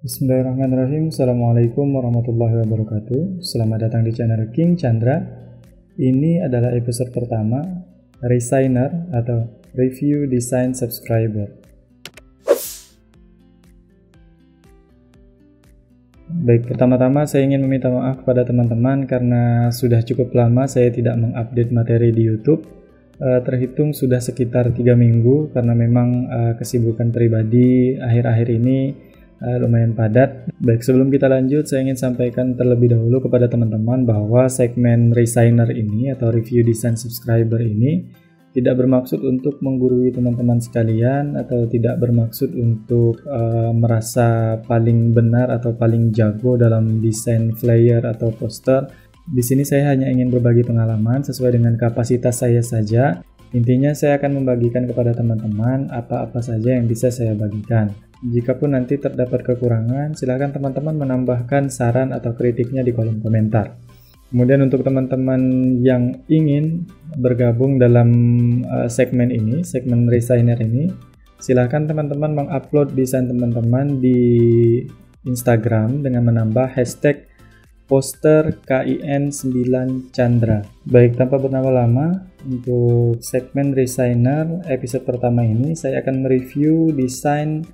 Bismillahirrahmanirrahim. Assalamualaikum warahmatullahi wabarakatuh. Selamat datang di channel King Chandra. Ini adalah episode pertama Resigner atau Review Design Subscriber. Baik, pertama-tama saya ingin meminta maaf kepada teman-teman karena sudah cukup lama saya tidak mengupdate materi di YouTube. Terhitung sudah sekitar 3 minggu karena memang kesibukan pribadi akhir-akhir ini lumayan padat. Baik, sebelum kita lanjut, saya ingin sampaikan terlebih dahulu kepada teman-teman bahwa segmen Resigner ini atau Review Design Subscriber ini tidak bermaksud untuk menggurui teman-teman sekalian atau tidak bermaksud untuk merasa paling benar atau paling jago dalam desain flyer atau poster. Di sini saya hanya ingin berbagi pengalaman sesuai dengan kapasitas saya saja. Intinya saya akan membagikan kepada teman-teman apa-apa saja yang bisa saya bagikan. Jikapun nanti terdapat kekurangan, silakan teman-teman menambahkan saran atau kritiknya di kolom komentar. Kemudian untuk teman-teman yang ingin bergabung dalam segmen ini, segmen Resigner ini, silakan teman-teman mengupload desain teman-teman di Instagram dengan menambah hashtag poster KIN9 Chandra. Baik, tanpa berlama-lama, untuk segmen Resigner episode pertama ini saya akan mereview desain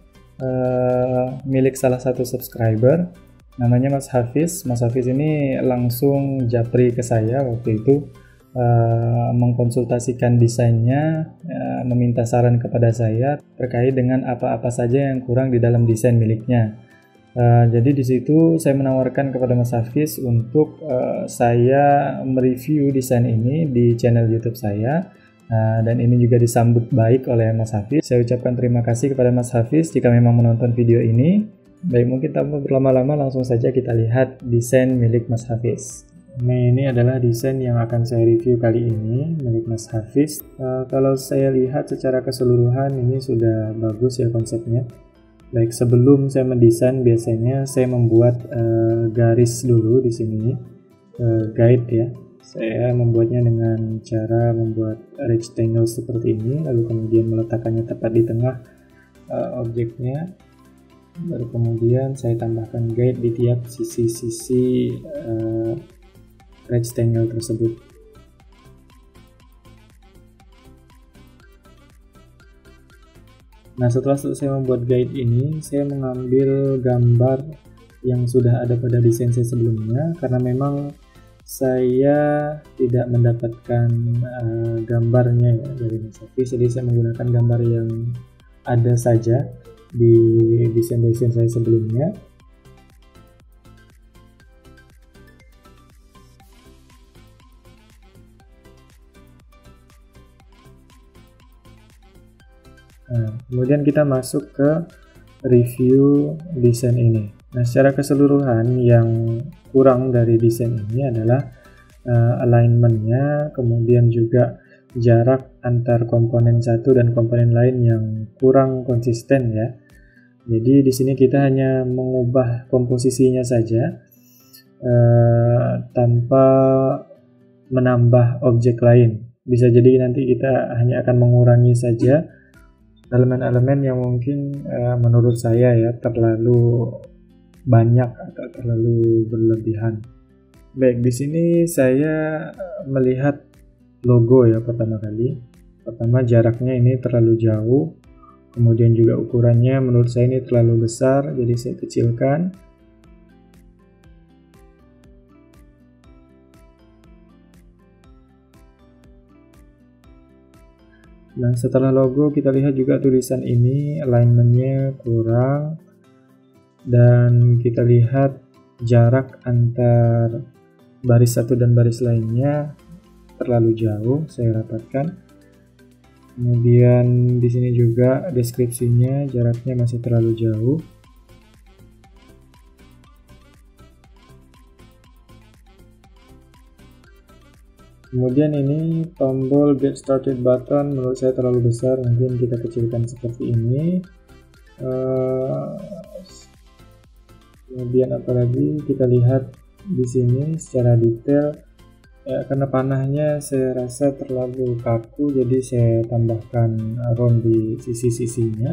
milik salah satu subscriber, namanya Mas Hafiz. Mas Hafiz ini langsung japri ke saya waktu itu, mengkonsultasikan desainnya, meminta saran kepada saya terkait dengan apa-apa saja yang kurang di dalam desain miliknya. Jadi di situ saya menawarkan kepada Mas Hafiz untuk saya mereview desain ini di channel YouTube saya. Dan ini juga disambut baik oleh Mas Hafiz. Saya ucapkan terima kasih kepada Mas Hafiz jika memang menonton video ini. Baik, mungkin tanpa berlama-lama langsung saja kita lihat desain milik Mas Hafiz. Nah, ini adalah desain yang akan saya review kali ini milik Mas Hafiz. Kalau saya lihat secara keseluruhan ini sudah bagus ya konsepnya. Baik, sebelum saya mendesain biasanya saya membuat garis dulu di sini, guide ya. Saya membuatnya dengan cara membuat rectangle seperti ini, lalu kemudian meletakkannya tepat di tengah objeknya. Baru kemudian saya tambahkan guide di tiap sisi-sisi rectangle tersebut. Nah, setelah selesai membuat guide ini, saya mengambil gambar yang sudah ada pada desain saya sebelumnya karena memang saya tidak mendapatkan gambarnya ya dari Mas Hafiz, jadi saya menggunakan gambar yang ada saja di desain-desain saya sebelumnya. Nah, kemudian kita masuk ke review desain ini. Nah, secara keseluruhan yang kurang dari desain ini adalah alignment-nya, kemudian juga jarak antar komponen satu dan komponen lain yang kurang konsisten ya. Jadi di sini kita hanya mengubah komposisinya saja tanpa menambah objek lain. Bisa jadi nanti kita hanya akan mengurangi saja elemen-elemen yang mungkin menurut saya ya terlalu banyak atau terlalu berlebihan. Baik, di sini saya melihat logo ya pertama kali. Pertama, jaraknya ini terlalu jauh. Kemudian juga ukurannya menurut saya ini terlalu besar, jadi saya kecilkan. Nah, setelah logo kita lihat juga tulisan ini alignment-nya kurang. Dan kita lihat jarak antar baris satu dan baris lainnya terlalu jauh, saya rapatkan. Kemudian di sini juga deskripsinya jaraknya masih terlalu jauh. Kemudian ini tombol get started button menurut saya terlalu besar, mungkin kita kecilkan seperti ini. Kemudian apalagi kita lihat di sini secara detail ya, karena panahnya saya rasa terlalu kaku, jadi saya tambahkan round di sisi-sisinya.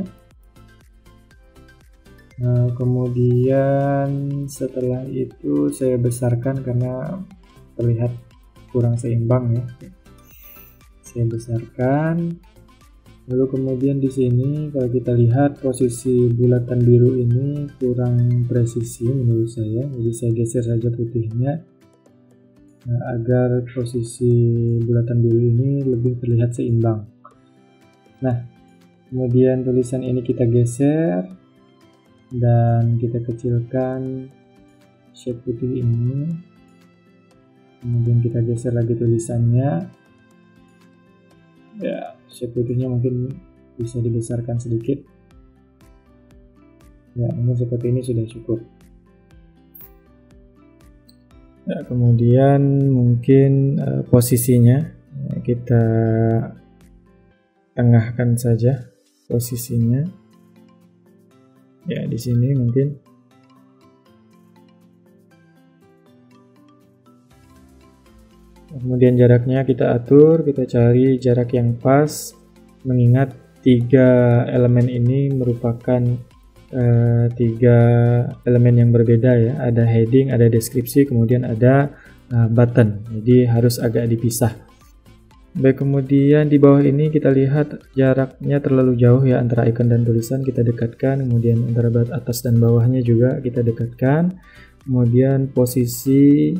Nah, kemudian setelah itu saya besarkan karena terlihat kurang seimbang ya. Saya besarkan. Lalu kemudian di sini kalau kita lihat posisi bulatan biru ini kurang presisi menurut saya. Jadi saya geser saja putihnya. Nah, agar posisi bulatan biru ini lebih terlihat seimbang. Nah, kemudian tulisan ini kita geser dan kita kecilkan shape putih ini. Kemudian kita geser lagi tulisannya. Ya, shape putihnya mungkin bisa dibesarkan sedikit. Ya, ini seperti ini sudah cukup. Ya, kemudian mungkin posisinya kita tengahkan saja posisinya. Ya, di sini mungkin. Kemudian jaraknya kita atur, kita cari jarak yang pas, mengingat 3 elemen ini merupakan 3 elemen yang berbeda ya. Ada heading, ada deskripsi, kemudian ada button. Jadi harus agak dipisah. Baik, kemudian di bawah ini kita lihat jaraknya terlalu jauh ya antara icon dan tulisan, kita dekatkan. Kemudian antara atas dan bawahnya juga kita dekatkan. Kemudian posisi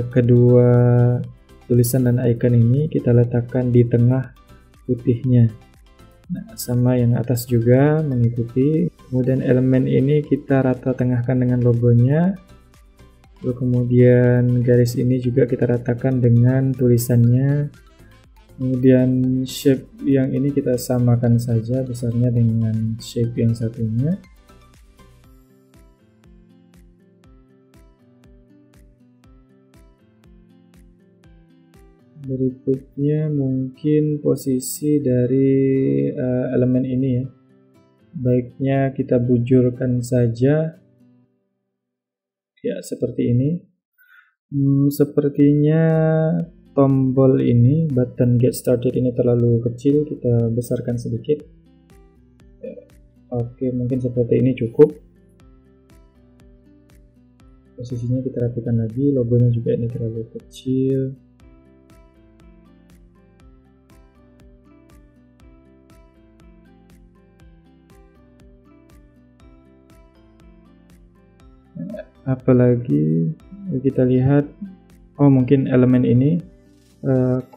kedua tulisan dan icon ini kita letakkan di tengah putihnya. Nah, sama yang atas juga mengikuti. Kemudian elemen ini kita rata tengahkan dengan logonya. Lalu kemudian garis ini juga kita ratakan dengan tulisannya. Kemudian shape yang ini kita samakan saja besarnya dengan shape yang satunya. Berikutnya mungkin posisi dari elemen ini ya. Baiknya kita bujurkan saja. Ya, seperti ini. Sepertinya tombol ini, button get started ini terlalu kecil, kita besarkan sedikit. Ya, oke, mungkin seperti ini cukup. Posisinya kita rapikan lagi, logonya juga ini terlalu kecil. Apalagi kita lihat, oh mungkin elemen ini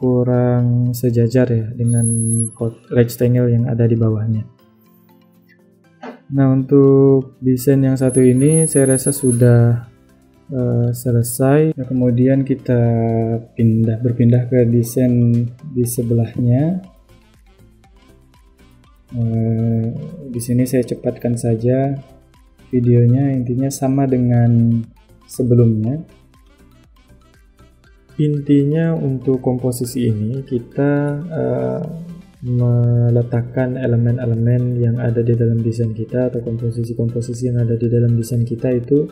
kurang sejajar ya dengan rectangle yang ada di bawahnya. Nah, untuk desain yang satu ini saya rasa sudah selesai. Nah, kemudian kita berpindah ke desain di sebelahnya. Di sini saya cepatkan saja videonya, intinya sama dengan sebelumnya. Intinya untuk komposisi ini kita meletakkan elemen-elemen yang ada di dalam desain kita atau komposisi-komposisi yang ada di dalam desain kita itu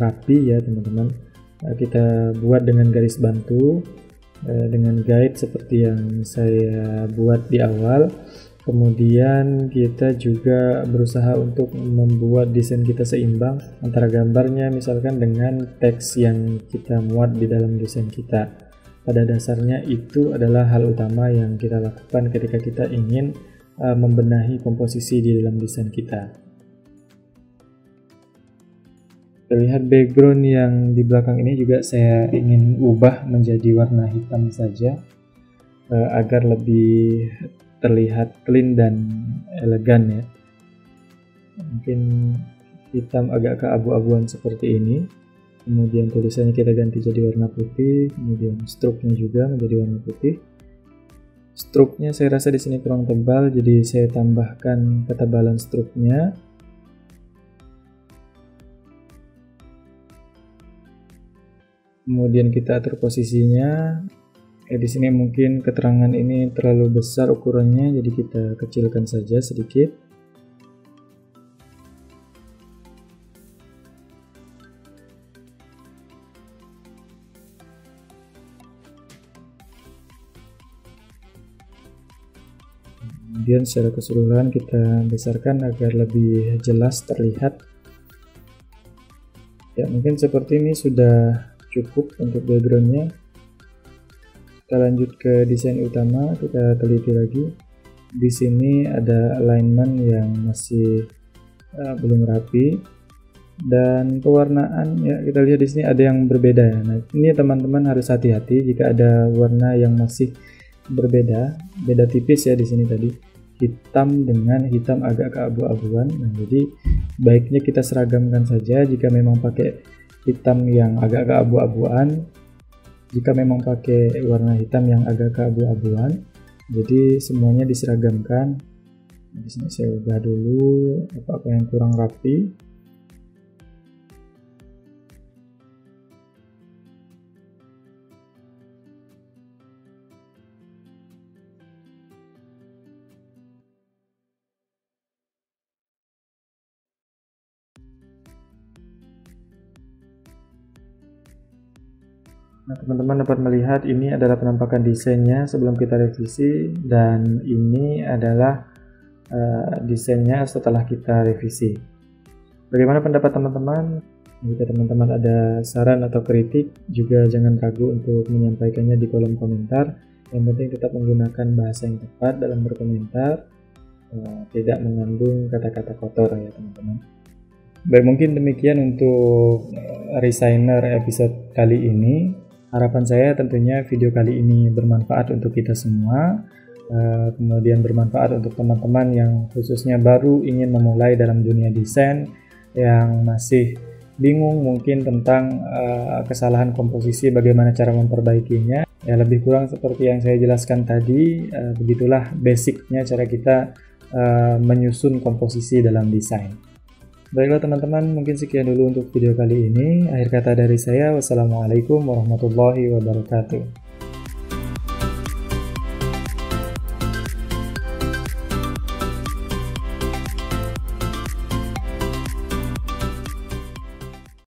rapi ya teman-teman. Kita buat dengan garis bantu, dengan guide seperti yang saya buat di awal. Kemudian kita juga berusaha untuk membuat desain kita seimbang antara gambarnya misalkan dengan teks yang kita muat di dalam desain kita. Pada dasarnya itu adalah hal utama yang kita lakukan ketika kita ingin membenahi komposisi di dalam desain kita. Terlihat background yang di belakang ini juga saya ingin ubah menjadi warna hitam saja agar lebih terlihat clean dan elegan ya. Mungkin hitam agak keabu-abuan seperti ini. Kemudian tulisannya kita ganti jadi warna putih, kemudian stroke-nya juga menjadi warna putih. Stroke-nya saya rasa di sini kurang tebal, jadi saya tambahkan ketebalan stroke-nya. Kemudian kita atur posisinya. Di sini mungkin keterangan ini terlalu besar ukurannya, jadi kita kecilkan saja sedikit. Kemudian secara keseluruhan kita besarkan agar lebih jelas terlihat. Ya, mungkin seperti ini sudah cukup untuk backgroundnya. Kita lanjut ke desain utama, kita teliti lagi. Di sini ada alignment yang masih belum rapi, dan pewarnaan ya kita lihat di sini ada yang berbeda ya. Nah, ini teman-teman harus hati-hati jika ada warna yang masih berbeda, beda tipis ya di sini tadi. Hitam dengan hitam agak keabu-abuan. Nah, jadi baiknya kita seragamkan saja jika memang pakai hitam yang agak keabu-abuan, jika memang pakai warna hitam yang agak keabu-abuan. Jadi semuanya diseragamkan. Di sini saya ubah dulu apa yang kurang rapi. Nah, teman-teman dapat melihat ini adalah penampakan desainnya sebelum kita revisi, dan ini adalah desainnya setelah kita revisi. Bagaimana pendapat teman-teman? Jika teman-teman ada saran atau kritik, juga jangan ragu untuk menyampaikannya di kolom komentar. Yang penting tetap menggunakan bahasa yang tepat dalam berkomentar, tidak mengandung kata-kata kotor ya teman-teman. Baik, mungkin demikian untuk Resigner episode kali ini. Harapan saya tentunya video kali ini bermanfaat untuk kita semua, kemudian bermanfaat untuk teman-teman yang khususnya baru ingin memulai dalam dunia desain, yang masih bingung mungkin tentang kesalahan komposisi, bagaimana cara memperbaikinya. Ya, lebih kurang seperti yang saya jelaskan tadi, begitulah basicnya cara kita menyusun komposisi dalam desain. Baiklah teman-teman, mungkin sekian dulu untuk video kali ini. Akhir kata dari saya, wassalamualaikum warahmatullahi wabarakatuh.